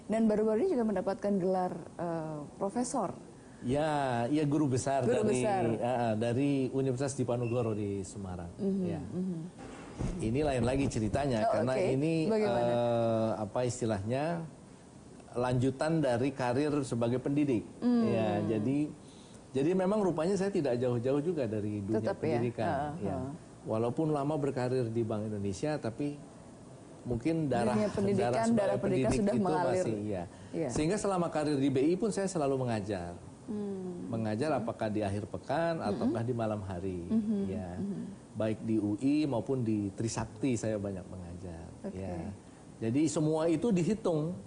Dan baru-baru ini juga mendapatkan gelar profesor. Ya, guru besar dari Universitas Diponegoro di Semarang. Ini lain lagi ceritanya karena ini apa istilahnya lanjutan dari karir sebagai pendidik. Ya, jadi memang rupanya saya tidak jauh-jauh juga dari dunia pendidikan. Walaupun lama berkarir di Bank Indonesia, tapi mungkin darah pendidikan sudah itu mengalir. Masih, Sehingga selama karir di BI pun saya selalu mengajar. Mengajar apakah di akhir pekan ataukah di malam hari. Baik di UI maupun di Trisakti saya banyak mengajar. Jadi semua itu dihitung.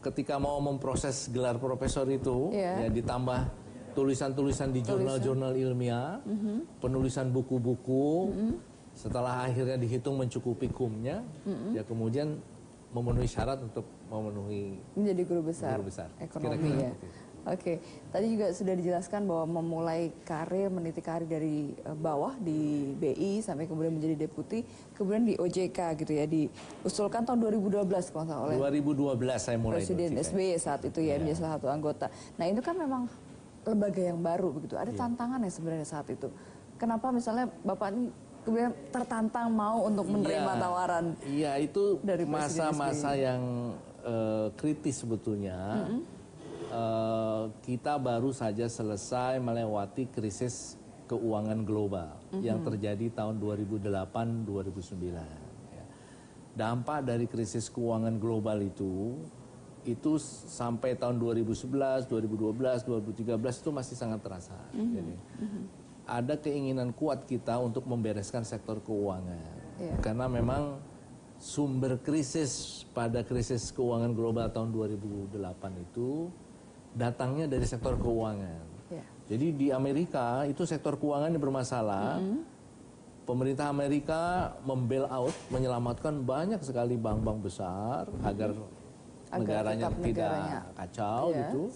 Ketika mau memproses gelar profesor itu, ditambah tulisan-tulisan di jurnal-jurnal ilmiah, penulisan buku-buku, setelah akhirnya dihitung mencukupi kumnya, ya kemudian memenuhi syarat untuk memenuhi menjadi guru besar ekonomi. Oke, tadi juga sudah dijelaskan bahwa memulai karir, meniti karir dari bawah di BI sampai kemudian menjadi deputi, kemudian di OJK gitu ya, diusulkan tahun 2012 kalau nggak oleh 2012 saya mulai Presiden SBY saat itu menjadi salah satu anggota. Nah itu kan memang lembaga yang baru begitu, ada tantangan ya sebenarnya saat itu. Kenapa misalnya Bapak ini kemudian tertantang mau untuk menerima tawaran? Iya, itu dari masa-masa yang kritis sebetulnya. Kita baru saja selesai melewati krisis keuangan global yang terjadi tahun 2008-2009. Dampak dari krisis keuangan global itu sampai tahun 2011, 2012, 2013 itu masih sangat terasa. Jadi, ada keinginan kuat kita untuk membereskan sektor keuangan. Karena memang sumber krisis pada krisis keuangan global tahun 2008 itu datangnya dari sektor keuangan. Jadi di Amerika itu sektor keuangannya bermasalah. Pemerintah Amerika membail out, menyelamatkan banyak sekali bank-bank besar agar negaranya tidak kacau gitu.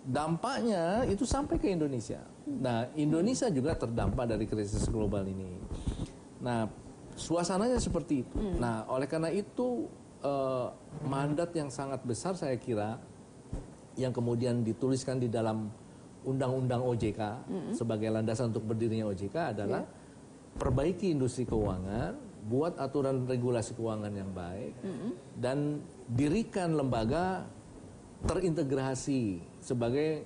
Dampaknya itu sampai ke Indonesia. Nah, Indonesia juga terdampak dari krisis global ini. Nah, suasananya seperti itu. Nah, oleh karena itu mandat yang sangat besar saya kira yang kemudian dituliskan di dalam Undang-Undang OJK sebagai landasan untuk berdirinya OJK adalah perbaiki industri keuangan, buat aturan regulasi keuangan yang baik, dan dirikan lembaga terintegrasi sebagai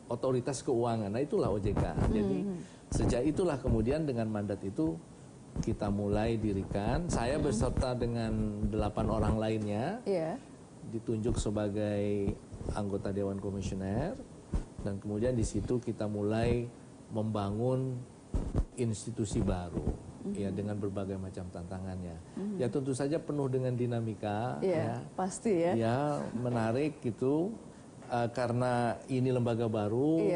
otoritas keuangan. Nah, itulah OJK. Jadi sejak itulah kemudian dengan mandat itu kita mulai dirikan. Saya beserta dengan 8 orang lainnya ditunjuk sebagai anggota Dewan Komisioner, dan kemudian di situ kita mulai membangun institusi baru dengan berbagai macam tantangannya. Ya tentu saja penuh dengan dinamika. Pasti ya. Ya menarik gitu karena ini lembaga baru,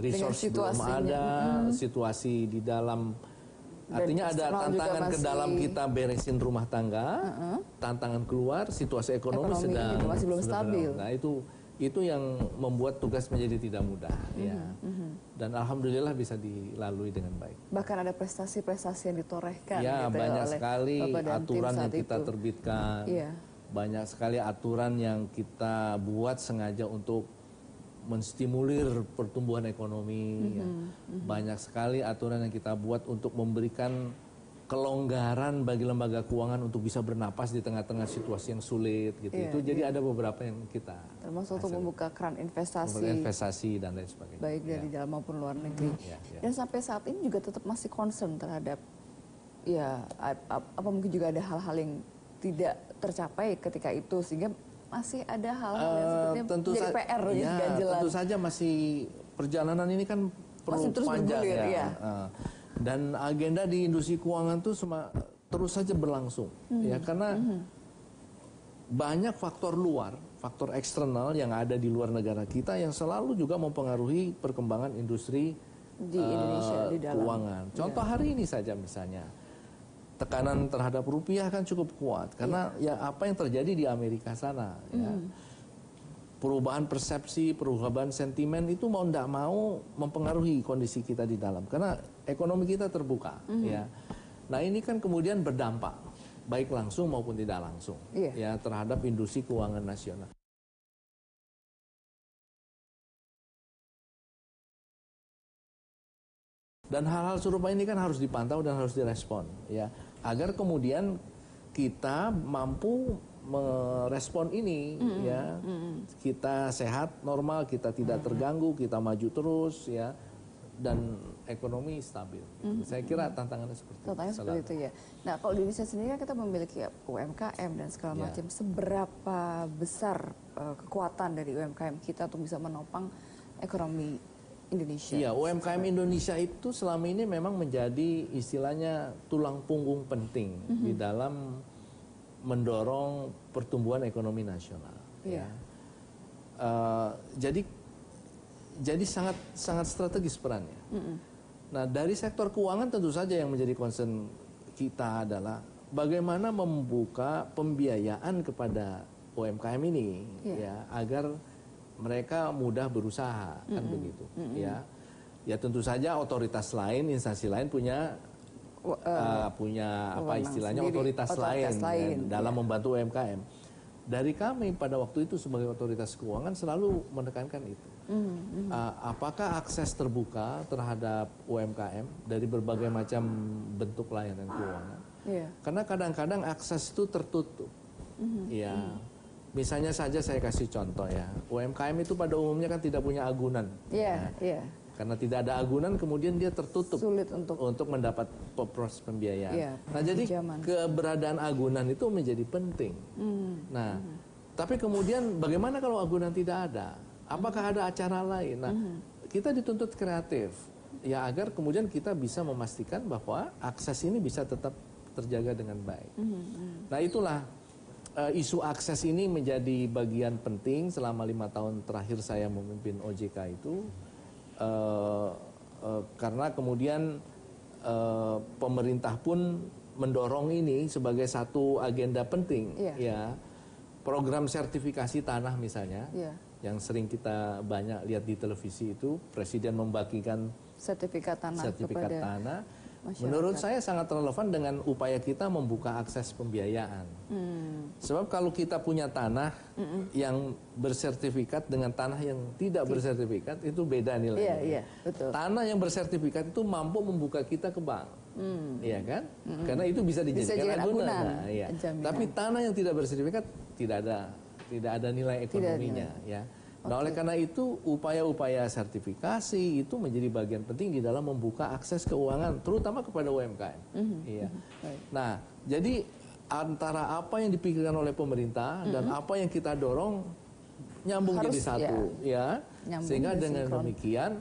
resource belum ada, situasi di dalam. Artinya ada tantangan ke dalam kita beresin rumah tangga, tantangan keluar, situasi ekonomi sedang masih belum stabil. Nah itu yang membuat tugas menjadi tidak mudah, dan alhamdulillah bisa dilalui dengan baik. Bahkan ada prestasi-prestasi yang ditorehkan. Banyak sekali aturan yang kita terbitkan, banyak sekali aturan yang kita buat sengaja untuk menstimulir pertumbuhan ekonomi. Banyak sekali aturan yang kita buat untuk memberikan kelonggaran bagi lembaga keuangan untuk bisa bernapas di tengah-tengah situasi yang sulit gitu. Itu jadi ada beberapa yang kita termasuk untuk membuka keran investasi dan lain sebagainya. Baik dari dalam maupun luar negeri. Dan sampai saat ini juga tetap masih concern terhadap apa mungkin juga ada hal-hal yang tidak tercapai ketika itu sehingga masih ada hal-hal yang sepertinya jadi PR ganjelan. Tentu saja masih perjalanan ini kan perlu panjang dan agenda di industri keuangan itu terus saja berlangsung karena banyak faktor luar, faktor eksternal yang ada di luar negara kita yang selalu juga mempengaruhi perkembangan industri di Indonesia di dalam keuangan. Contoh hari ini saja misalnya tekanan terhadap rupiah kan cukup kuat karena apa yang terjadi di Amerika sana perubahan persepsi, perubahan sentimen itu mau tidak mau mempengaruhi kondisi kita di dalam karena ekonomi kita terbuka Nah ini kan kemudian berdampak baik langsung maupun tidak langsung, ya terhadap industri keuangan nasional. Dan hal-hal serupa ini kan harus dipantau dan harus direspon, ya, agar kemudian kita mampu merespon ini, ya, kita sehat, normal, kita tidak terganggu, kita maju terus, ya, dan ekonomi stabil. Saya kira tantangannya seperti itu. Tantangannya seperti itu, ya. Nah, kalau di Indonesia sendiri kita memiliki UMKM dan segala macam. Seberapa besar kekuatan dari UMKM kita untuk bisa menopang ekonomi Indonesia? Iya, UMKM Indonesia itu selama ini memang menjadi istilahnya tulang punggung penting di dalam mendorong pertumbuhan ekonomi nasional. Ya. Jadi sangat strategis perannya. Nah, dari sektor keuangan tentu saja yang menjadi concern kita adalah bagaimana membuka pembiayaan kepada UMKM ini, ya, agar mereka mudah berusaha, kan begitu, ya. Ya tentu saja otoritas lain, instansi lain punya apa istilahnya otoritas lain ya, dalam membantu UMKM. Dari kami pada waktu itu sebagai otoritas keuangan selalu menekankan itu. Apakah akses terbuka terhadap UMKM dari berbagai macam bentuk layanan keuangan? Karena kadang-kadang akses itu tertutup, ya. Misalnya saja saya kasih contoh, ya, UMKM itu pada umumnya kan tidak punya agunan, karena tidak ada agunan kemudian dia tertutup, sulit untuk mendapat proses pembiayaan. Nah, jadi keberadaan agunan itu menjadi penting. Nah, tapi kemudian bagaimana kalau agunan tidak ada? Apakah ada acara lain? Nah, kita dituntut kreatif, ya, agar kemudian kita bisa memastikan bahwa akses ini bisa tetap terjaga dengan baik. Nah, itulah isu akses ini menjadi bagian penting selama 5 tahun terakhir saya memimpin OJK itu, karena kemudian pemerintah pun mendorong ini sebagai satu agenda penting, ya, program sertifikasi tanah misalnya, yang sering kita banyak lihat di televisi itu, Presiden membagikan sertifikat tanah. Masyarakat. Menurut saya sangat relevan dengan upaya kita membuka akses pembiayaan. Sebab kalau kita punya tanah yang bersertifikat dengan tanah yang tidak bersertifikat, itu beda nilainya. Betul. Tanah yang bersertifikat itu mampu membuka kita ke bank, iya kan? Karena itu bisa dijadikan agunan. Nah, ya. Tapi tanah yang tidak bersertifikat tidak ada nilai ekonominya, ya. Nah, oleh karena itu upaya-upaya sertifikasi itu menjadi bagian penting di dalam membuka akses keuangan, terutama kepada UMKM. Nah, jadi antara apa yang dipikirkan oleh pemerintah dan apa yang kita dorong nyambung jadi satu, ya. Sehingga dengan demikian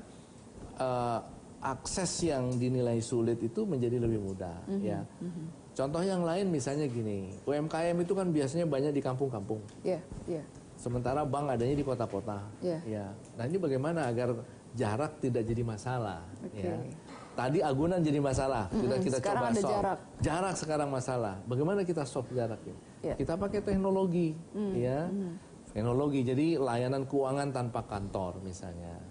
akses yang dinilai sulit itu menjadi lebih mudah, ya. Contoh yang lain misalnya gini, UMKM itu kan biasanya banyak di kampung-kampung. Sementara bank adanya di kota-kota. Ya. Nah, ini bagaimana agar jarak tidak jadi masalah? Ya. Tadi agunan jadi masalah. Kita coba solve. Jarak sekarang masalah. Bagaimana kita solve jarak ini? Kita pakai teknologi, ya. Teknologi. Jadi layanan keuangan tanpa kantor misalnya.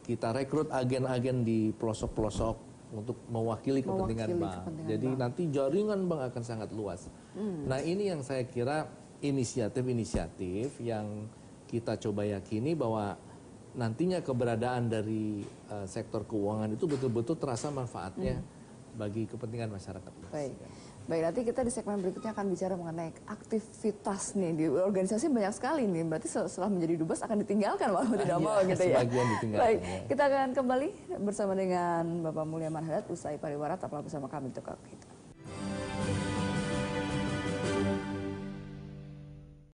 Kita rekrut agen-agen di pelosok-pelosok untuk mewakili kepentingan bank. Jadi nanti jaringan bank akan sangat luas. Nah, ini yang saya kira inisiatif-inisiatif yang kita coba yakini bahwa nantinya keberadaan dari sektor keuangan itu betul-betul terasa manfaatnya bagi kepentingan masyarakat. Baik, nanti kita di segmen berikutnya akan bicara mengenai aktivitas nih di organisasi banyak sekali nih. Berarti setelah menjadi dubes akan ditinggalkan mau tidak mau gitu ya. Baik, kita akan kembali bersama dengan Bapak Mulyaman Hadad usai pariwara. Tetaplah bersama kami untuk kita.